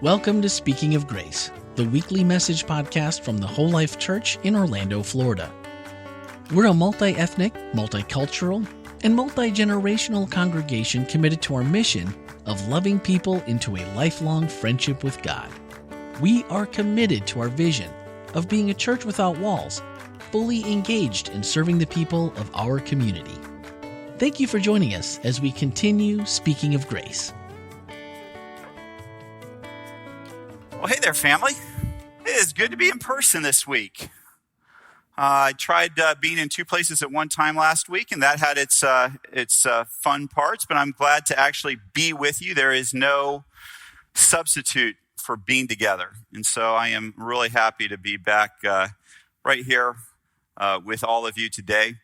Welcome to Speaking of Grace, the weekly message podcast from the Whole Life Church in Orlando, Florida. We're a multi-ethnic, multicultural, and multi-generational congregation committed to our mission of loving people into a lifelong friendship with God. We are committed to our vision of being a church without walls, fully engaged in serving the people of our community. Thank you for joining us as we continue Speaking of Grace. Well, hey there, family. It is good to be in person this week. I tried being in two places at one time last week, and that had its fun parts, but I'm glad to actually be with you. There is no substitute for being together, and so I am really happy to be back right here with all of you today.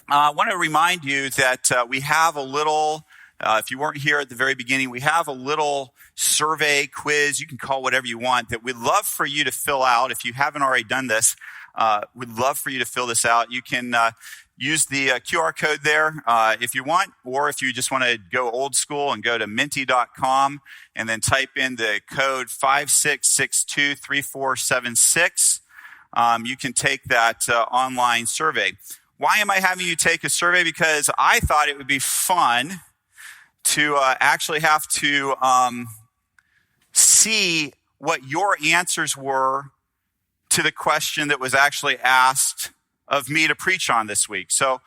I want to remind you that we have a little, if you weren't here at the very beginning, we have a little survey, quiz, you can call whatever you want, that we'd love for you to fill out. If you haven't already done this, we'd love for you to fill this out. You can use the QR code there if you want, or if you just want to go old school and go to minty.com and then type in the code 56623476. You can take that online survey. Why am I having you take a survey? Because I thought it would be fun to actually have to see what your answers were to the question that was actually asked of me to preach on this week. So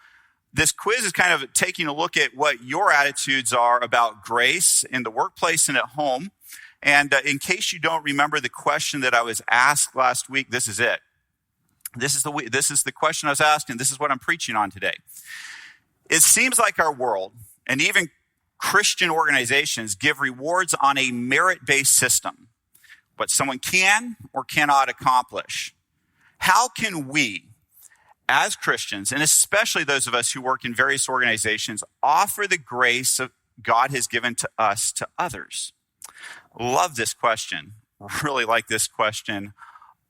this quiz is kind of taking a look at what your attitudes are about grace in the workplace and at home. And in case you don't remember the question that I was asked last week, this is it. This is the question I was asked, and this is what I'm preaching on today. It seems like our world, and even Christian organizations, give rewards on a merit-based system, what someone can or cannot accomplish. How can we, as Christians, and especially those of us who work in various organizations, offer the grace of God has given to us to others? Love this question. Really like this question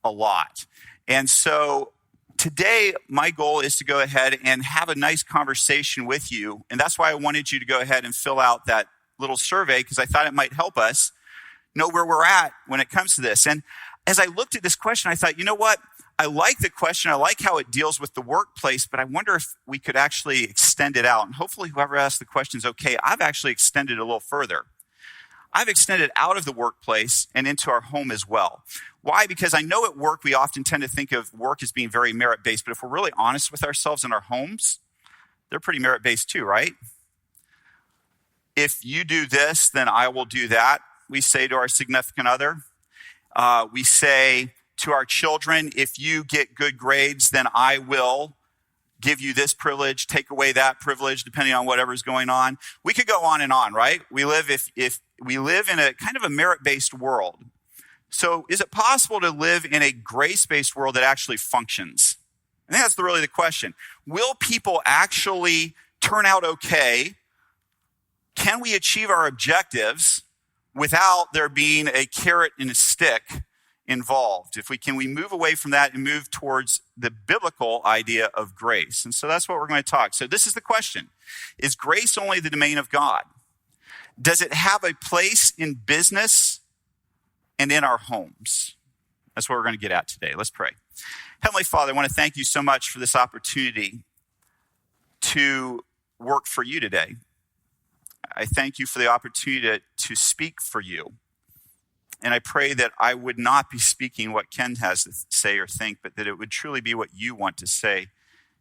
a lot. And so today, my goal is to go ahead and have a nice conversation with you. And that's why I wanted you to go ahead and fill out that little survey, because I thought it might help us know where we're at when it comes to this. And as I looked at this question, I thought, you know what? I like the question. I like how it deals with the workplace, but I wonder if we could actually extend it out. And hopefully whoever asked the question is okay. I've actually extended it a little further. I've extended out of the workplace and into our home as well. Why? Because I know at work, we often tend to think of work as being very merit-based, but if we're really honest with ourselves in our homes, they're pretty merit-based too, right? If you do this, then I will do that, we say to our significant other. We say to our children, if you get good grades, then I will give you this privilege, take away that privilege, depending on whatever's going on. We could go on and on, right? We live if we live in a kind of a merit-based world. So is it possible to live in a grace-based world that actually functions? I think that's really the question. Will people actually turn out okay? Can we achieve our objectives without there being a carrot and a stick involved? Can we move away from that and move towards the biblical idea of grace? And so that's what we're going to talk. So this is the question. Is grace only the domain of God? Does it have a place in business and in our homes? That's what we're going to get at today. Let's pray. Heavenly Father, I want to thank you so much for this opportunity to work for you today. I thank you for the opportunity to speak for you. And I pray that I would not be speaking what Ken has to say or think, but that it would truly be what you want to say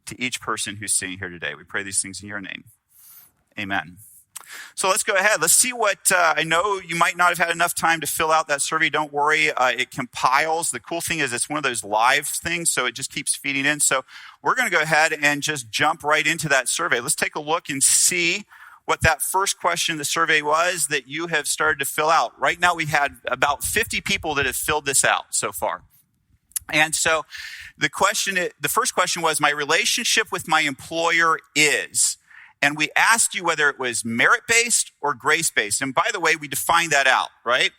to each person who's sitting here today. We pray these things in your name. Amen. So let's go ahead. Let's see what, I know you might not have had enough time to fill out that survey. Don't worry. It compiles. The cool thing is it's one of those live things, so it just keeps feeding in. So we're going to go ahead and just jump right into that survey. Let's take a look and see what that first question in the survey was that you have started to fill out. Right now we had about 50 people that have filled this out so far. And so the first question was, my relationship with my employer is. And we asked you whether it was merit-based or grace-based. And by the way, we defined that out, right?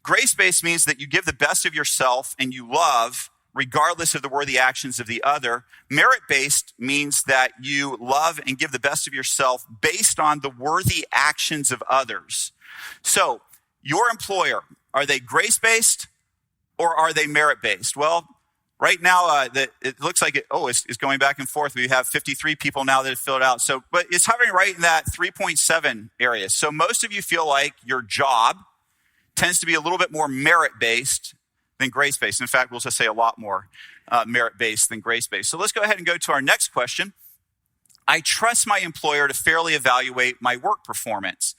Grace-based means that you give the best of yourself and you love regardless of the worthy actions of the other. Merit-based means that you love and give the best of yourself based on the worthy actions of others. So your employer, Are they grace-based or are they merit-based? Well, right now, it looks like it's going back and forth. We have 53 people now that have filled it out. So, but it's hovering right in that 3.7 area. So most of you feel like your job tends to be a little bit more merit-based than grace-based. In fact, we'll just say a lot more merit-based than grace-based. So let's go ahead and go to our next question. I trust my employer to fairly evaluate my work performance.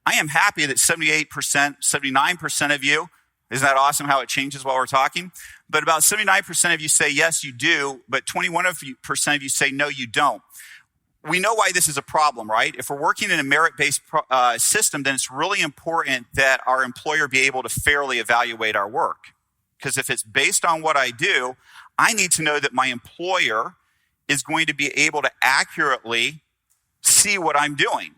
I am happy that 78%, 79% of you, isn't that awesome how it changes while we're talking? But about 79% of you say, yes, you do, but 21% of you say, no, you don't. We know why this is a problem, right? If we're working in a merit-based system, then it's really important that our employer be able to fairly evaluate our work. Because if it's based on what I do, I need to know that my employer is going to be able to accurately see what I'm doing.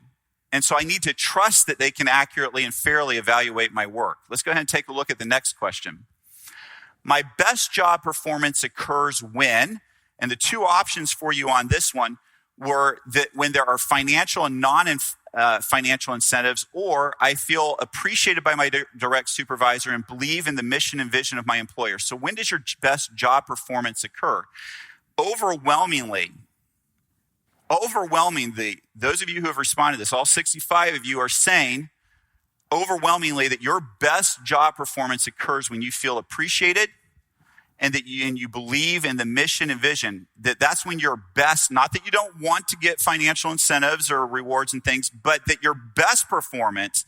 And so I need to trust that they can accurately and fairly evaluate my work. Let's go ahead and take a look at the next question. My best job performance occurs when, and the two options for you on this one were that when there are financial and non-financial incentives, or I feel appreciated by my direct supervisor and believe in the mission and vision of my employer. So when does your best job performance occur? Overwhelmingly, those of you who have responded to this, all 65 of you are saying overwhelmingly that your best job performance occurs when you feel appreciated and that you believe in the mission and vision. That's when your best, not that you don't want to get financial incentives or rewards and things, but that your best performance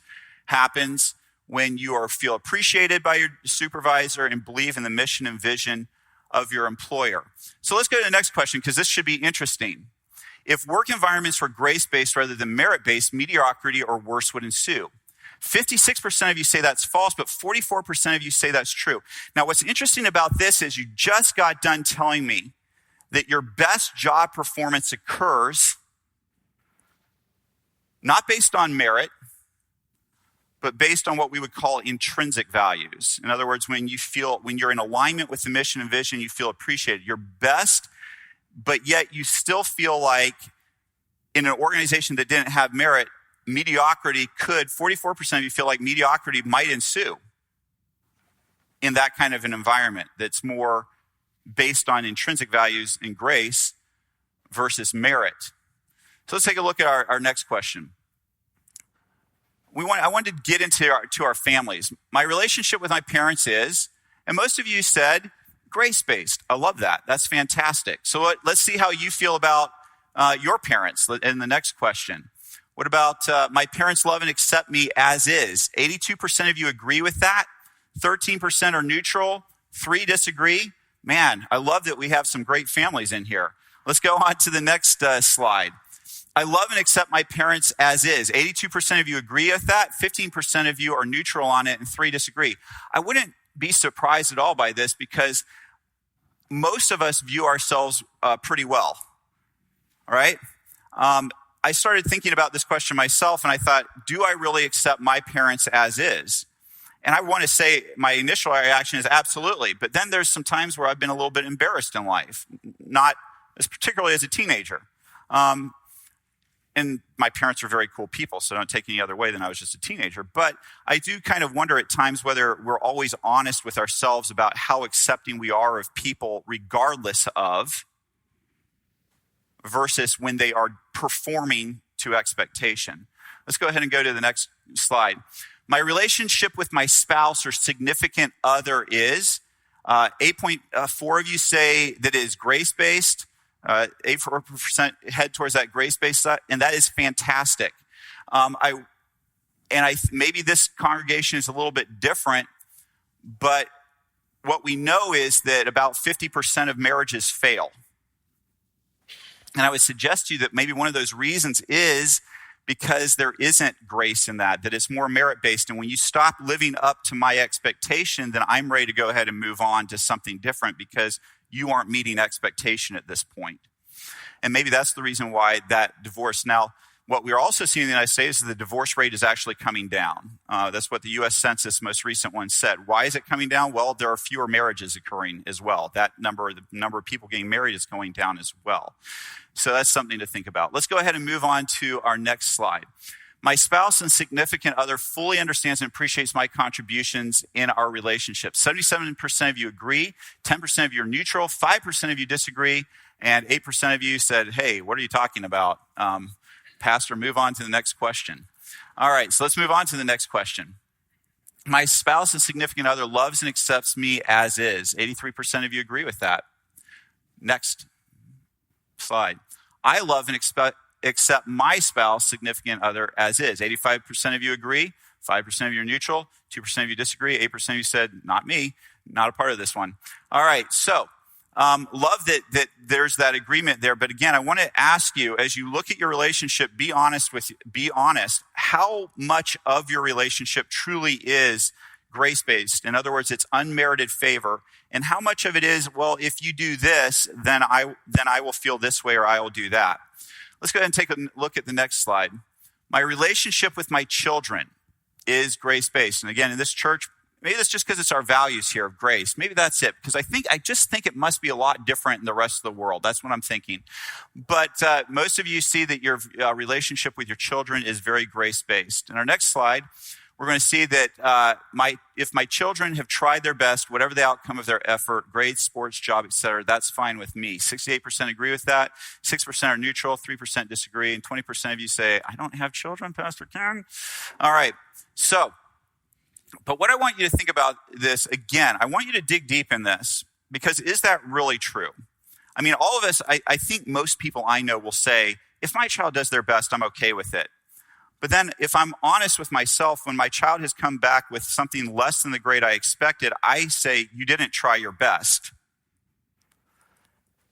happens when you feel appreciated by your supervisor and believe in the mission and vision of your employer. So let's go to the next question, because this should be interesting. If work environments were grace-based rather than merit-based, mediocrity or worse would ensue. 56% of you say that's false, but 44% of you say that's true. Now, what's interesting about this is you just got done telling me that your best job performance occurs not based on merit, but based on what we would call intrinsic values. In other words, when you're in alignment with the mission and vision, you feel appreciated. Your best, but yet you still feel like in an organization that didn't have merit, mediocrity 44% of you feel like mediocrity might ensue in that kind of an environment that's more based on intrinsic values and grace versus merit. So let's take a look at our next question. I wanted to get into our families. My relationship with my parents is, and most of you said, grace-based. I love that. That's fantastic. So let's see how you feel about your parents in the next question. What about my parents love and accept me as is? 82% of you agree with that. 13% are neutral. 3 disagree. Man, I love that we have some great families in here. Let's go on to the next slide. I love and accept my parents as is. 82% of you agree with that. 15% of you are neutral on it, and 3 disagree. I wouldn't be surprised at all by this because most of us view ourselves pretty well. All right? I started thinking about this question myself, and I thought, do I really accept my parents as is? And I want to say my initial reaction is absolutely. But then there's some times where I've been a little bit embarrassed in life, not as particularly as a teenager. And my parents are very cool people, so don't take any other way than I was just a teenager. But I do kind of wonder at times whether we're always honest with ourselves about how accepting we are of people regardless of, versus when they are performing to expectation. Let's go ahead and go to the next slide. My relationship with my spouse or significant other is, 8.4 of you say that it is grace-based. 84% head towards that grace-based side, and that is fantastic. Maybe this congregation is a little bit different, but what we know is that about 50% of marriages fail. And I would suggest to you that maybe one of those reasons is because there isn't grace in that it's more merit-based. And when you stop living up to my expectation, then I'm ready to go ahead and move on to something different because you aren't meeting expectation at this point. And maybe that's the reason why that divorce. Now, what we're also seeing in the United States is the divorce rate is actually coming down. That's what the U.S. Census most recent one said. Why is it coming down? Well, there are fewer marriages occurring as well. The number of people getting married is going down as well. So that's something to think about. Let's go ahead and move on to our next slide. My spouse and significant other fully understands and appreciates my contributions in our relationship. 77% of you agree, 10% of you are neutral, 5% of you disagree, and 8% of you said, hey, what are you talking about? Pastor, move on to the next question. All right, so let's move on to the next question. My spouse and significant other loves and accepts me as is. 83% of you agree with that. Next slide. I love and accept my spouse, significant other, as is. 85% of you agree, 5% of you are neutral, 2% of you disagree, 8% of you said, not me, not a part of this one. All right, so love that there's that agreement there. But again, I want to ask you, as you look at your relationship, be honest. How much of your relationship truly is grace-based? In other words, it's unmerited favor. And how much of it is, well, if you do this, then I will feel this way, or I will do that. Let's go ahead and take a look at the next slide. My relationship with my children is grace-based. And again, in this church, maybe that's just because it's our values here of grace. Maybe that's it, because I just think it must be a lot different in the rest of the world. That's what I'm thinking. But most of you see that your relationship with your children is very grace-based. In our next slide, we're going to see that if my children have tried their best, whatever the outcome of their effort, grades, sports, job, etc., that's fine with me. 68% agree with that. 6% are neutral. 3% disagree. And 20% of you say, I don't have children, Pastor Ken. All right. So, but what I want you to think about this, again, I want you to dig deep in this, because is that really true? I mean, all of us, I think most people I know will say, if my child does their best, I'm okay with it. But then if I'm honest with myself, when my child has come back with something less than the grade I expected, I say, you didn't try your best.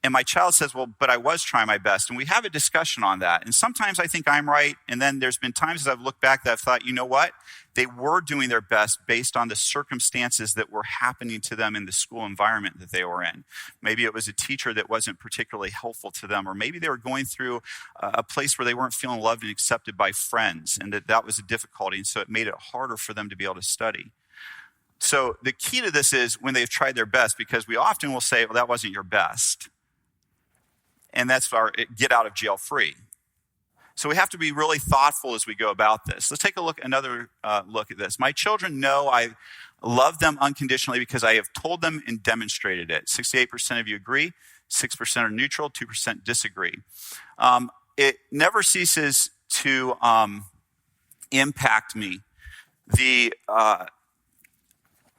And my child says, well, but I was trying my best. And we have a discussion on that. And sometimes I think I'm right. And then there's been times as I've looked back that I've thought, you know what? They were doing their best based on the circumstances that were happening to them in the school environment that they were in. Maybe it was a teacher that wasn't particularly helpful to them, or maybe they were going through a place where they weren't feeling loved and accepted by friends, and that was a difficulty. And so it made it harder for them to be able to study. So the key to this is when they've tried their best, because we often will say, well, that wasn't your best. And that's our get out of jail free. So we have to be really thoughtful as we go about this. Let's take another look at this. My children know I love them unconditionally because I have told them and demonstrated it. 68% of you agree, 6% are neutral, 2% disagree. It never ceases to impact me. The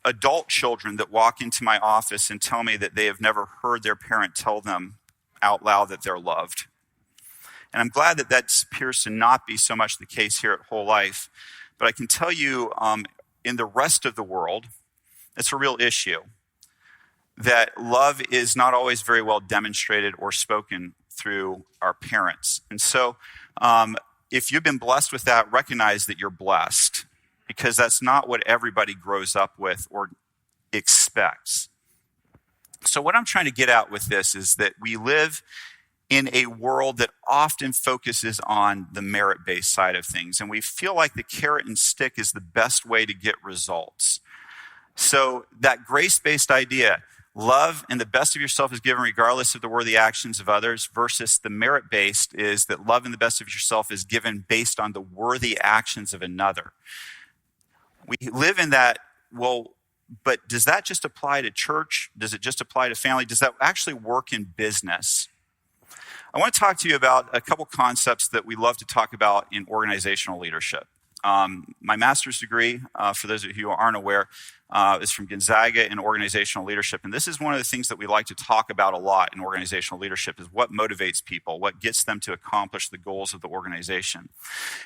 adult children that walk into my office and tell me that they have never heard their parent tell them out loud that they're loved. And I'm glad that appears to not be so much the case here at Whole Life. But I can tell you in the rest of the world, it's a real issue. That love is not always very well demonstrated or spoken through our parents. And so if you've been blessed with that, recognize that you're blessed. Because that's not what everybody grows up with or expects. So what I'm trying to get at with this is that we live in a world that often focuses on the merit-based side of things. And we feel like the carrot and stick is the best way to get results. So that grace-based idea, love and the best of yourself is given regardless of the worthy actions of others, versus the merit-based is that love and the best of yourself is given based on the worthy actions of another. We live in that, well, but does that just apply to church? Does it just apply to family? Does that actually work in business? I want to talk to you about a couple concepts that we love to talk about in organizational leadership. My master's degree, for those of you who aren't aware, is from Gonzaga in organizational leadership. And this is one of the things that we like to talk about a lot in organizational leadership, is what motivates people, what gets them to accomplish the goals of the organization.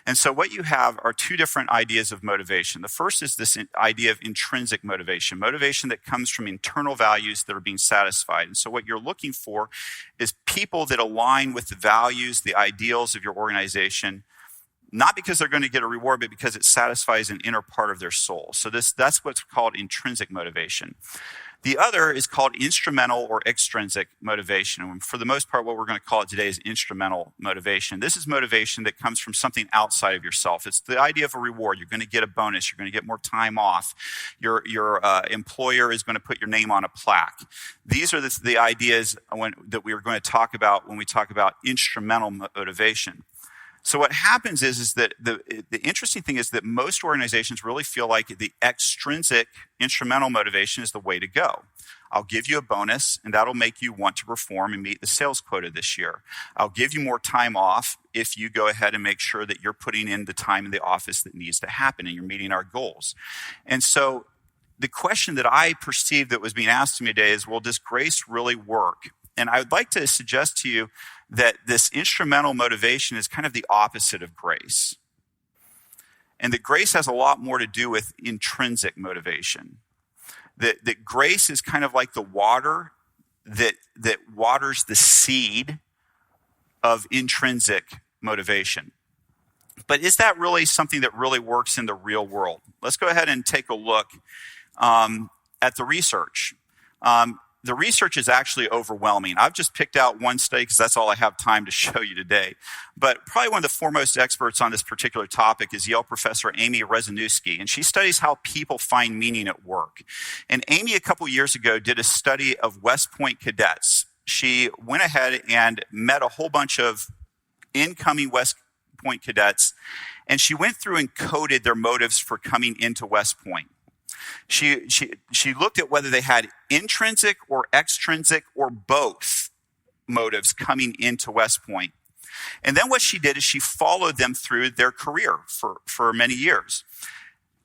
And so what you have are two different ideas of motivation. The first is this idea of intrinsic motivation, motivation that comes from internal values that are being satisfied. And so what you're looking for is people that align with the values, the ideals of your organization, not because they're going to get a reward, but because it satisfies an inner part of their soul. So that's what's called intrinsic motivation. The other is called instrumental or extrinsic motivation. And for the most part, what we're going to call it today is instrumental motivation. This is motivation that comes from something outside of yourself. It's the idea of a reward. You're going to get a bonus. You're going to get more time off. Your employer is going to put your name on a plaque. These are the ideas that we are going to talk about when we talk about instrumental motivation. So what happens is that the interesting thing is that most organizations really feel like the extrinsic instrumental motivation is the way to go. I'll give you a bonus, and that'll make you want to perform and meet the sales quota this year. I'll give you more time off if you go ahead and make sure that you're putting in the time in the office that needs to happen and you're meeting our goals. And so the question that I perceived that was being asked to me today is, well, does grace really work? And I would like to suggest to you that this instrumental motivation is kind of the opposite of grace. And that grace has a lot more to do with intrinsic motivation. That grace is kind of like the water that waters the seed of intrinsic motivation. But is that really something that really works in the real world? Let's go ahead and take a look at the research. The research is actually overwhelming. I've just picked out one study because that's all I have time to show you today. But probably one of the foremost experts on this particular topic is Yale professor Amy Rezanowski, and she studies how people find meaning at work. And Amy, a couple years ago, did a study of West Point cadets. She went ahead and met a whole bunch of incoming West Point cadets, and she went through and coded their motives for coming into West Point. She looked at whether they had intrinsic or extrinsic or both motives coming into West Point. And then what she did is she followed them through their career for many years.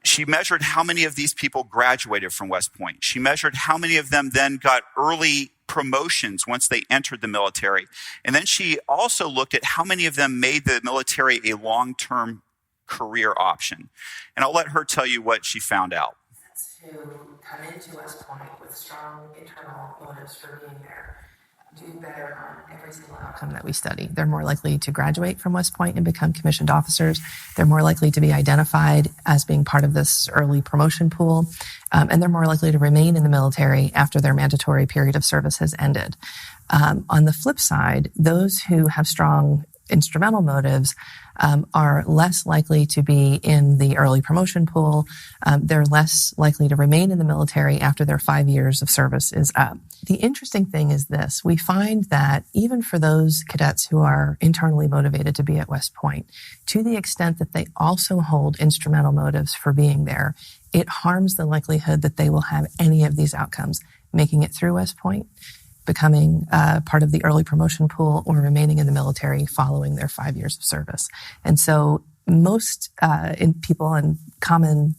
She measured how many of these people graduated from West Point. She measured how many of them then got early promotions once they entered the military. And then she also looked at how many of them made the military a long-term career option. And I'll let her tell you what she found out. Who come into West Point with strong internal motives for being there do better on every single outcome that we study. They're more likely to graduate from West Point and become commissioned officers. They're more likely to be identified as being part of this early promotion pool. And they're more likely to remain in the military after their mandatory period of service has ended. On the flip side, those who have strong instrumental motives are less likely to be in the early promotion pool. They're less likely to remain in the military after their 5 years of service is up. The interesting thing is this. We find that even for those cadets who are internally motivated to be at West Point, to the extent that they also hold instrumental motives for being there, it harms the likelihood that they will have any of these outcomes, making it through West Point, becoming part of the early promotion pool, or remaining in the military following their 5 years of service. And so most people in common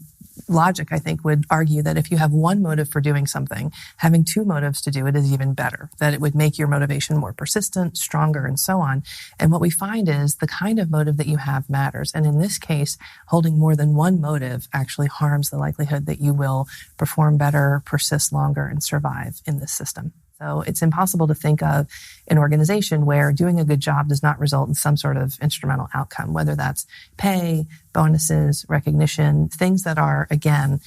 logic, I think, would argue that if you have one motive for doing something, having two motives to do it is even better, that it would make your motivation more persistent, stronger, and so on. And what we find is the kind of motive that you have matters. And in this case, holding more than one motive actually harms the likelihood that you will perform better, persist longer, and survive in this system. So it's impossible to think of an organization where doing a good job does not result in some sort of instrumental outcome, whether that's pay, bonuses, recognition, things that are, again,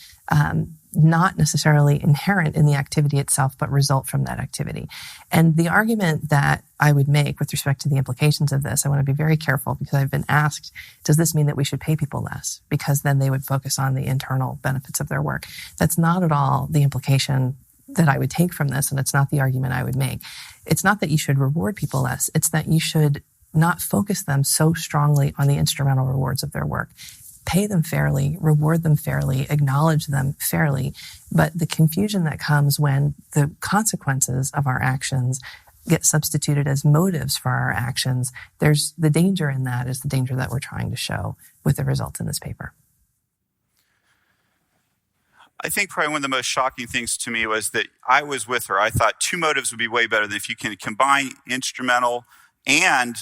not necessarily inherent in the activity itself, but result from that activity. And the argument that I would make with respect to the implications of this, I want to be very careful because I've been asked, does this mean that we should pay people less? Because then they would focus on the internal benefits of their work. That's not at all the implication that I would take from this, and it's not the argument I would make. It's not that you should reward people less. It's that you should not focus them so strongly on the instrumental rewards of their work. Pay them fairly, reward them fairly, acknowledge them fairly. But the confusion that comes when the consequences of our actions get substituted as motives for our actions, there's the danger in that is the danger that we're trying to show with the results in this paper. I think probably one of the most shocking things to me was that I was with her. I thought two motives would be way better than if you can combine instrumental and,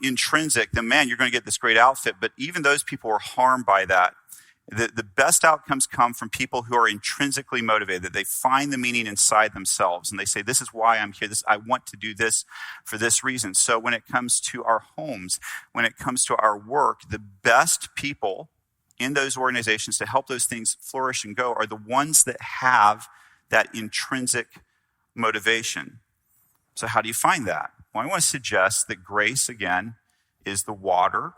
intrinsic, then man, you're going to get this great outfit. But even those people were harmed by that. The best outcomes come from people who are intrinsically motivated, that they find the meaning inside themselves. And they say, this is why I'm here. I want to do this for this reason. So when it comes to our homes, when it comes to our work, the best people in those organizations to help those things flourish and go are the ones that have that intrinsic motivation. So how do you find that? Well, I want to suggest that grace, again, is the water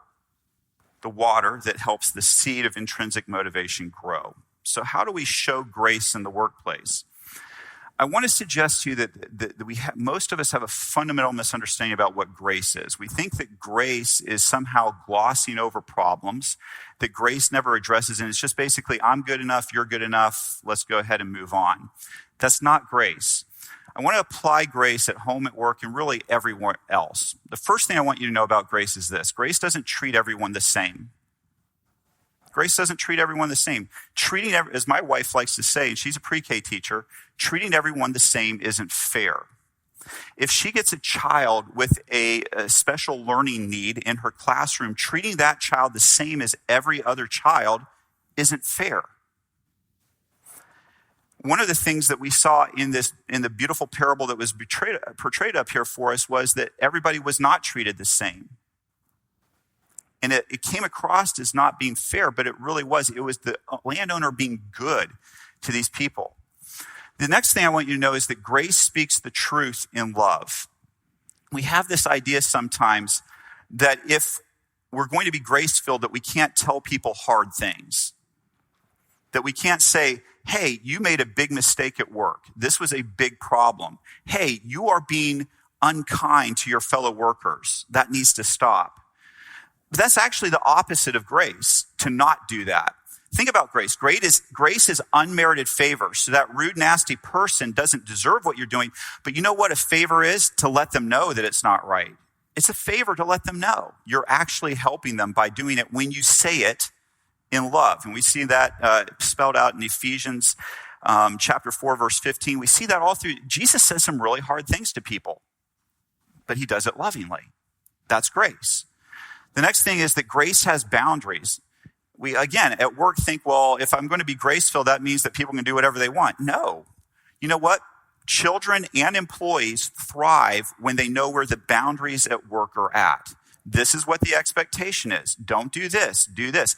that helps the seed of intrinsic motivation grow. So how do we show grace in the workplace? I want to suggest to you that most of us have a fundamental misunderstanding about what grace is. We think that grace is somehow glossing over problems, that grace never addresses, and it's just basically, I'm good enough, you're good enough, let's go ahead and move on. That's not grace. I want to apply grace at home, at work, and really everywhere else. The first thing I want you to know about grace is this. Grace doesn't treat everyone the same. Grace doesn't treat everyone the same. As my wife likes to say, and she's a pre-K teacher, treating everyone the same isn't fair. If she gets a child with a special learning need in her classroom, treating that child the same as every other child isn't fair. One of the things that we saw in the beautiful parable that was portrayed up here for us was that everybody was not treated the same. And it came across as not being fair, but it really was. It was the landowner being good to these people. The next thing I want you to know is that grace speaks the truth in love. We have this idea sometimes that if we're going to be grace-filled, that we can't tell people hard things. That we can't say, hey, you made a big mistake at work. This was a big problem. Hey, you are being unkind to your fellow workers. That needs to stop. But that's actually the opposite of grace, to not do that. Think about grace. Grace is unmerited favor. So that rude, nasty person doesn't deserve what you're doing. But you know what a favor is? To let them know that it's not right. It's a favor to let them know. You're actually helping them by doing it when you say it in love. And we see that spelled out in Ephesians chapter 4, verse 15. We see that all through. Jesus says some really hard things to people, but he does it lovingly. That's grace. The next thing is that grace has boundaries. We, again, at work think, well, if I'm going to be grace-filled, that means that people can do whatever they want. No. You know what? Children and employees thrive when they know where the boundaries at work are at. This is what the expectation is. Don't do this, do this.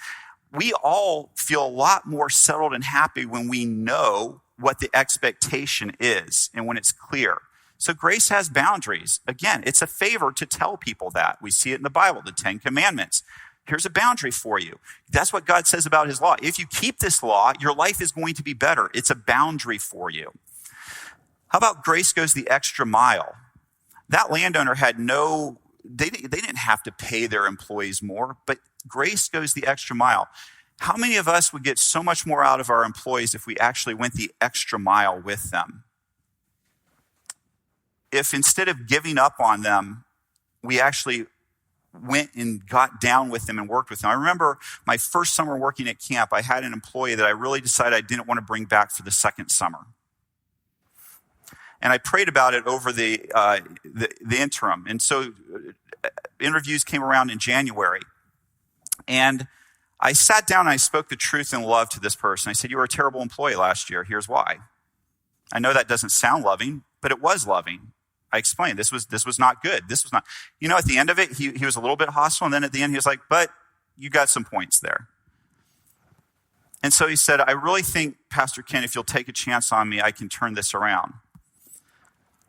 We all feel a lot more settled and happy when we know what the expectation is and when it's clear. So grace has boundaries. Again, it's a favor to tell people that. We see it in the Bible, the 10 Commandments. Here's a boundary for you. That's what God says about his law. If you keep this law, your life is going to be better. It's a boundary for you. How about grace goes the extra mile? That landowner had they didn't have to pay their employees more, but grace goes the extra mile. How many of us would get so much more out of our employees if we actually went the extra mile with them? If instead of giving up on them, we actually went and got down with them and worked with them. I remember my first summer working at camp, I had an employee that I really decided I didn't want to bring back for the second summer. And I prayed about it over the interim. And so interviews came around in January. And I sat down and I spoke the truth in love to this person. I said, you were a terrible employee last year. Here's why. I know that doesn't sound loving, but it was loving. I explained this was not good. This was not, at the end of it, he was a little bit hostile. And then at the end, he was like, but you got some points there. And so he said, I really think, Pastor Ken, if you'll take a chance on me, I can turn this around.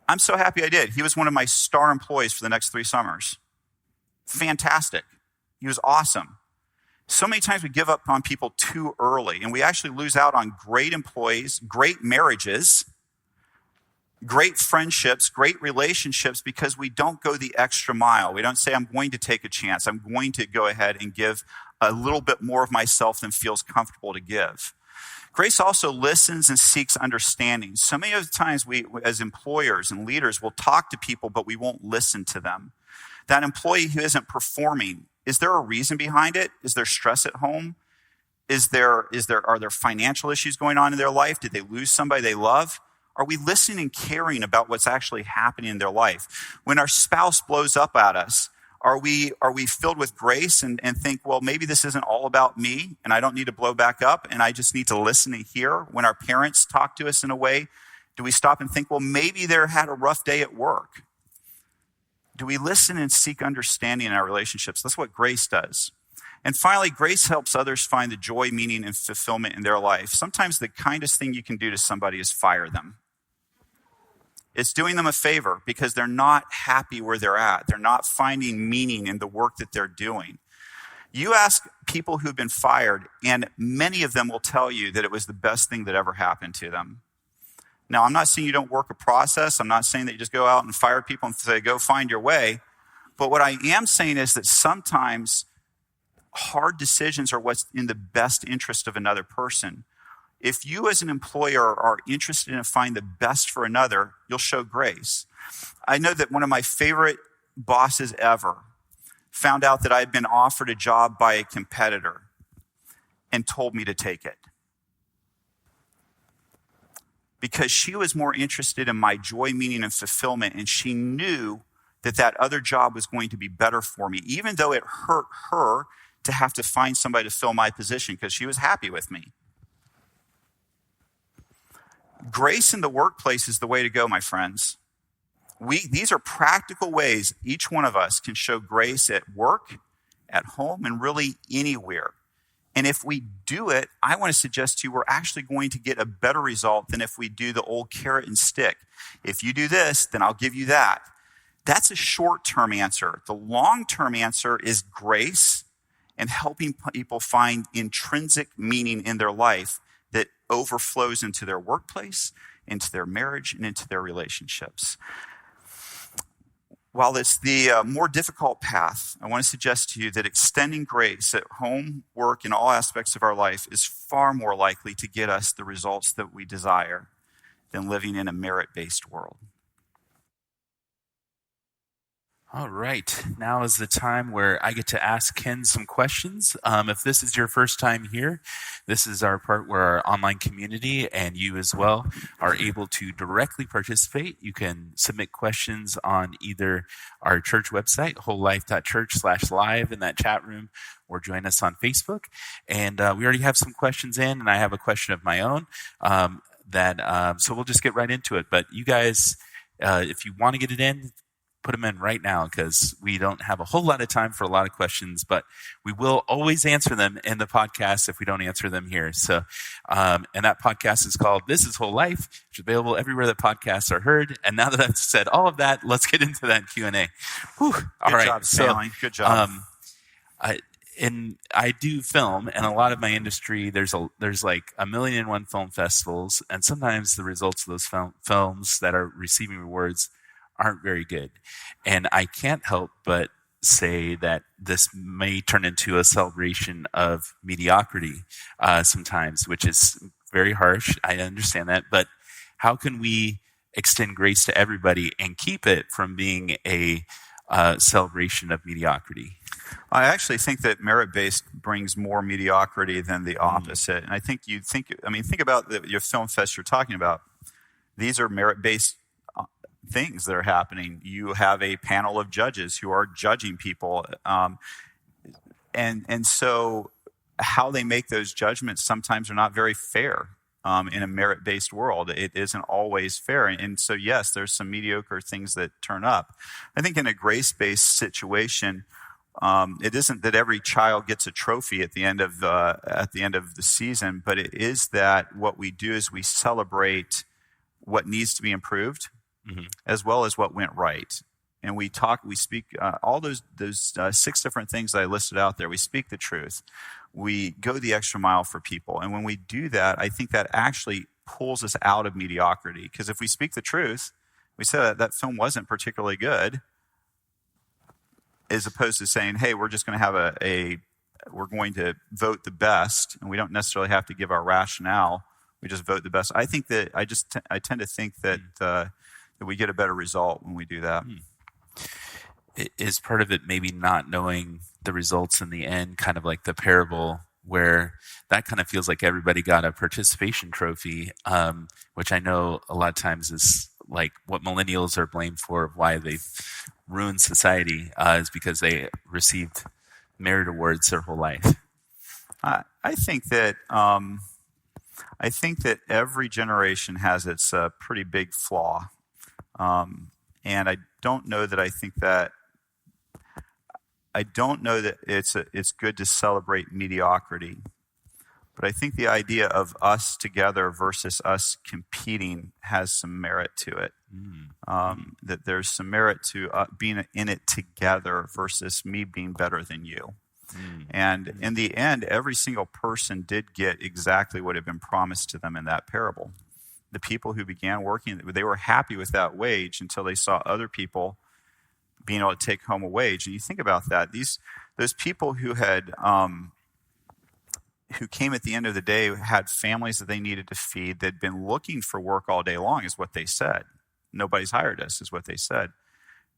I'm so happy I did. He was one of my star employees for the next 3 summers. Fantastic. He was awesome. So many times we give up on people too early, and we actually lose out on great employees, great marriages, great friendships, great relationships, because we don't go the extra mile. We don't say, I'm going to take a chance. I'm going to go ahead and give a little bit more of myself than feels comfortable to give. Grace also listens and seeks understanding. So many of the times we, as employers and leaders, will talk to people, but we won't listen to them. That employee who isn't performing, is there a reason behind it? Is there stress at home? Are there financial issues going on in their life? Did they lose somebody they love? Are we listening and caring about what's actually happening in their life? When our spouse blows up at us, are we filled with grace and think, well, maybe this isn't all about me and I don't need to blow back up and I just need to listen and hear? When our parents talk to us in a way, do we stop and think, well, maybe they had a rough day at work? Do we listen and seek understanding in our relationships? That's what grace does. And finally, grace helps others find the joy, meaning, and fulfillment in their life. Sometimes the kindest thing you can do to somebody is fire them. It's doing them a favor because they're not happy where they're at. They're not finding meaning in the work that they're doing. You ask people who've been fired, and many of them will tell you that it was the best thing that ever happened to them. Now, I'm not saying you don't work a process. I'm not saying that you just go out and fire people and say, go find your way. But what I am saying is that sometimes hard decisions are what's in the best interest of another person. If you as an employer are interested in finding the best for another, you'll show grace. I know that one of my favorite bosses ever found out that I had been offered a job by a competitor and told me to take it. Because she was more interested in my joy, meaning, and fulfillment, and she knew that that other job was going to be better for me, even though it hurt her to have to find somebody to fill my position because she was happy with me. Grace in the workplace is the way to go, my friends. These are practical ways each one of us can show grace at work, at home, and really anywhere. And if we do it, I want to suggest to you we're actually going to get a better result than if we do the old carrot and stick. If you do this, then I'll give you that. That's a short-term answer. The long-term answer is grace and helping people find intrinsic meaning in their life that overflows into their workplace, into their marriage, and into their relationships. While it's the more difficult path, I want to suggest to you that extending grace at home, work, and all aspects of our life is far more likely to get us the results that we desire than living in a merit-based world. All right, now is the time where I get to ask Ken some questions. If this is your first time here, this is our part where our online community and you as well are able to directly participate. You can submit questions on either our church website, wholelife.church/live in that chat room, or join us on Facebook. And we already have some questions in, and I have a question of my own. So we'll just get right into it. But you guys, if you want to get it in, put them in right now because we don't have a whole lot of time for a lot of questions, but we will always answer them in the podcast if we don't answer them here. So, and that podcast is called This is Whole Life, which is available everywhere that podcasts are heard. And now that I've said all of that, let's get into that Q&A. All right. Good job, Stanley. Good job. I do film, and a lot of my industry, there's like 1,000,001 film festivals, and sometimes the results of those films that are receiving rewards aren't very good. And I can't help but say that this may turn into a celebration of mediocrity sometimes, which is very harsh. I understand that. But how can we extend grace to everybody and keep it from being a celebration of mediocrity? I actually think that merit-based brings more mediocrity than the opposite. And I think think about your film fest you're talking about. These are merit-based things that are happening. You have a panel of judges who are judging people. And so how they make those judgments sometimes are not very fair in a merit-based world. It isn't always fair. And so, yes, there's some mediocre things that turn up. I think in a grace-based situation, it isn't that every child gets a trophy at the end of the season, but it is that what we do is we celebrate what needs to be improved, as well as what went right. And we speak all those 6 different things that I listed out there. We speak the truth. We go the extra mile for people. And when we do that, I think that actually pulls us out of mediocrity. Because if we speak the truth, we say that film wasn't particularly good, as opposed to saying, hey, we're just going to have we're going to vote the best, and we don't necessarily have to give our rationale. We just vote the best. I think that I tend to think that that we get a better result when we do that. Is part of it maybe not knowing the results in the end, kind of like the parable where that kind of feels like everybody got a participation trophy, which I know a lot of times is like what millennials are blamed for, why they've ruined society, is because they received merit awards their whole life. I think that every generation has its pretty big flaw. And I don't know that it's good to celebrate mediocrity. But I think the idea of us together versus us competing has some merit to it. That there's some merit to being in it together versus me being better than you. And in the end, every single person did get exactly what had been promised to them in that parable. the people who began working, they were happy with that wage until they saw other people being able to take home a wage. And you think about that, those people who had who came at the end of the day had families that they needed to feed. They'd been looking for work all day long, is what they said. Nobody's hired us, is what they said.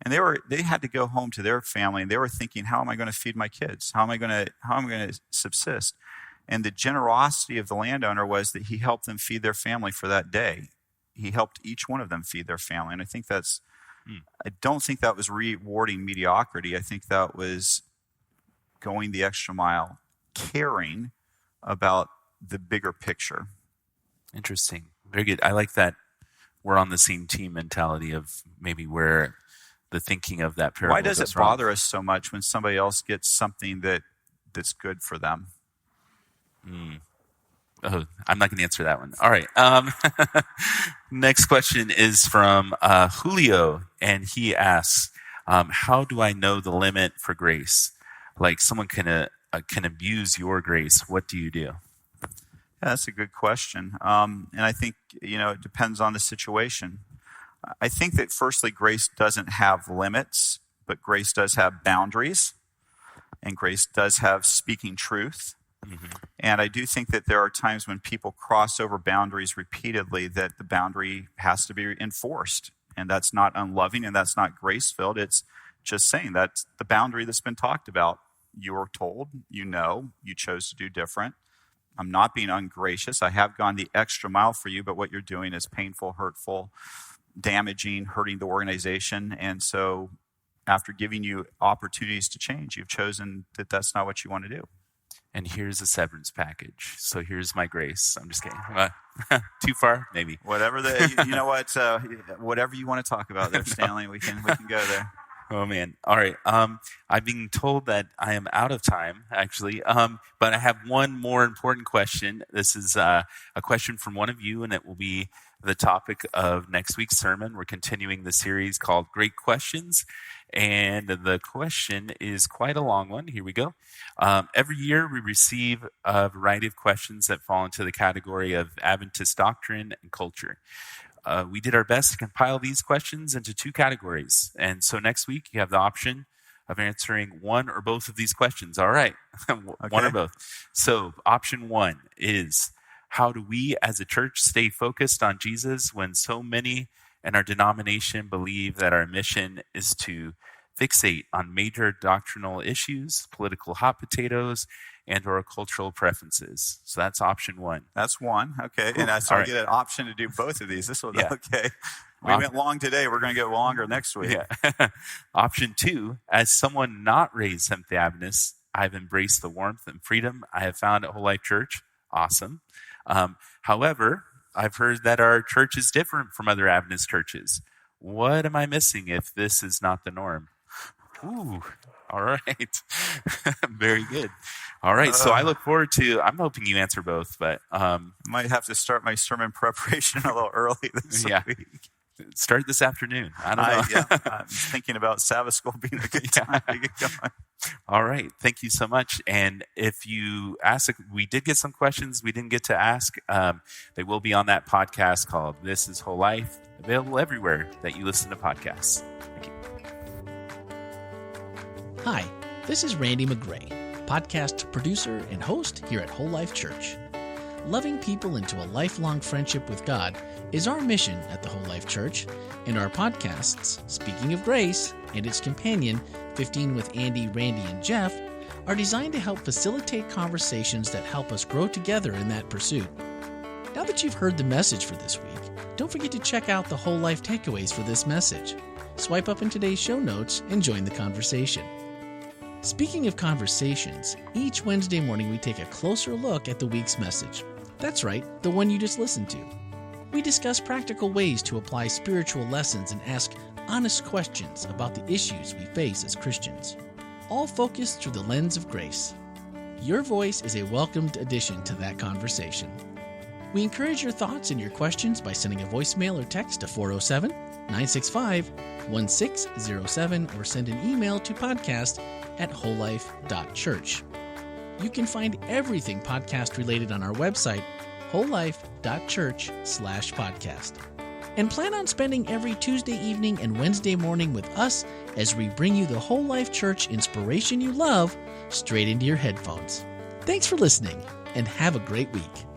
And they had to go home to their family, and they were thinking, how am I going to feed my kids? How am I going to subsist? And the generosity of the landowner was that he helped them feed their family for that day. He helped each one of them feed their family. And I think I don't think that was rewarding mediocrity. I think that was going the extra mile, caring about the bigger picture. Interesting. Very good. I like that we're on the same team mentality of maybe where the thinking of that parable. Why does it bother us so much when somebody else gets something that's good for them? Oh, I'm not going to answer that one. All right. Next question is from Julio, and he asks, how do I know the limit for grace? Like someone can abuse your grace. What do you do? Yeah, that's a good question. And I think, it depends on the situation. I think that firstly, grace doesn't have limits, but grace does have boundaries, and grace does have speaking truth. Mm-hmm. And I do think that there are times when people cross over boundaries repeatedly that the boundary has to be enforced. And that's not unloving and that's not grace-filled. It's just saying that's the boundary that's been talked about. You were told, you chose to do different. I'm not being ungracious. I have gone the extra mile for you, but what you're doing is painful, hurtful, damaging, hurting the organization. And so after giving you opportunities to change, you've chosen that that's not what you want to do. And here's a severance package. So here's my grace. I'm just kidding. Too far? Maybe. Whatever whatever you want to talk about there, Stanley, we can go there. Oh, man. All right. I'm being told that I am out of time, actually. But I have one more important question. This is a question from one of you, and it will be the topic of next week's sermon. We're continuing the series called Great Questions. And the question is quite a long one. Here we go. Every year we receive a variety of questions that fall into the category of Adventist doctrine and culture. We did our best to compile these questions into two categories. And so next week you have the option of answering one or both of these questions. All right. One or both. So option one is, how do we as a church stay focused on Jesus when so many in our denomination believe that our mission is to fixate on major doctrinal issues, political hot potatoes, and or cultural preferences? So that's option one. That's one. Okay. Cool. And I get an option to do both of these. This one, okay. We went long today. We're going to get longer next week. Yeah. Option two, as someone not raised Seventh-day Adventist, I've embraced the warmth and freedom I have found at Whole Life Church. Awesome. However, I've heard that our church is different from other Adventist churches. What am I missing if this is not the norm? Ooh, all right. Very good. All right, so I look forward to, I'm hoping you answer both, but... might have to start my sermon preparation a little early this week. Start this afternoon. I don't know. I'm thinking about Sabbath school being a good time to get going. All right. Thank you so much. And if you ask, we did get some questions we didn't get to ask. They will be on that podcast called This is Whole Life, available everywhere that you listen to podcasts. Thank you. Hi, this is Randy McGray, podcast producer and host here at Whole Life Church. Loving people into a lifelong friendship with God is our mission at the Whole Life Church, and our podcasts, Speaking of Grace and its companion, 15 with Andy, Randy, and Jeff, are designed to help facilitate conversations that help us grow together in that pursuit. Now that you've heard the message for this week, don't forget to check out the Whole Life takeaways for this message. Swipe up in today's show notes and join the conversation. Speaking of conversations, each Wednesday morning we take a closer look at the week's message. That's right, the one you just listened to. We discuss practical ways to apply spiritual lessons and ask honest questions about the issues we face as Christians, all focused through the lens of grace. Your voice is a welcomed addition to that conversation. We encourage your thoughts and your questions by sending a voicemail or text to 407-965-1607 or send an email to podcast@wholelife.church. You can find everything podcast related on our website, wholelife.church/podcast. And plan on spending every Tuesday evening and Wednesday morning with us as we bring you the Whole Life Church inspiration you love straight into your headphones. Thanks for listening, and have a great week.